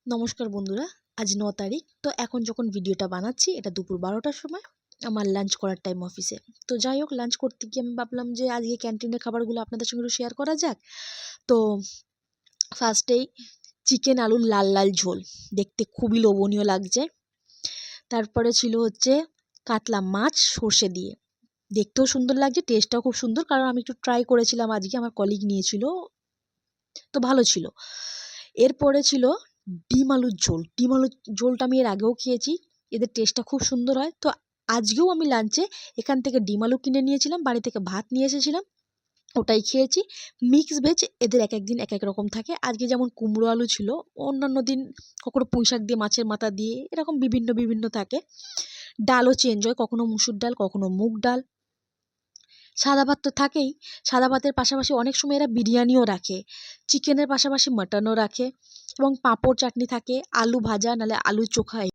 নমস্কার বন্ধুরা, আজ ৯ তারিখ। তো এখন যখন ভিডিওটা বানাচ্ছি এটা দুপুর ১২টার সময় আমার লাঞ্চ করার টাইম অফিসে। তো যাই হোক, লাঞ্চ করতে গিয়ে আমি ভাবলাম যে আজকে ক্যান্টিনের খাবারগুলো আপনাদের সঙ্গে একটু শেয়ার করা যাক। তো ফার্স্টেই চিকেন আলুর লাল লাল ঝোল, দেখতে খুবই লোভনীয় লাগছে। তারপরে ছিল হচ্ছে কাতলা মাছ সর্ষে দিয়ে, দেখতেও সুন্দর লাগছে, টেস্টটাও খুব সুন্দর, কারণ আমি একটু ট্রাই করেছিলাম আজকে, আমার কলিগ নিয়েছিল, তো ভালো ছিল। এরপরে ছিল ডিম আলুর ঝোল। ডিম আলুর ঝোলটা আমি এর আগেও খেয়েছি, এদের টেস্টটা খুব সুন্দর হয়। তো আজকেও আমি লাঞ্চে এখান থেকে ডিম আলু কিনে নিয়েছিলাম, বাড়ি থেকে ভাত নিয়ে এসেছিলাম, ওটাই খেয়েছি। মিক্স ভেজ এদের এক এক দিন এক এক রকম থাকে। আজকে যেমন কুমড়ো আলু ছিল, অন্যান্য দিন কখনো পুঁই শাক দিয়ে, মাছের মাথা দিয়ে, এরকম বিভিন্ন বিভিন্ন থাকে। ডালও চেঞ্জ হয়, কখনো মুসুর ডাল, কখনো মুগ ডাল। সাদা ভাত তো থাকেই, সাদা ভাতের পাশাপাশি অনেক সময় এরা বিরিয়ানিও রাখে, চিকেনের পাশাপাশি মাটনও রাখে, এবং পাঁপড় চাটনি থাকে, আলু ভাজা নাহলে আলু চোখা।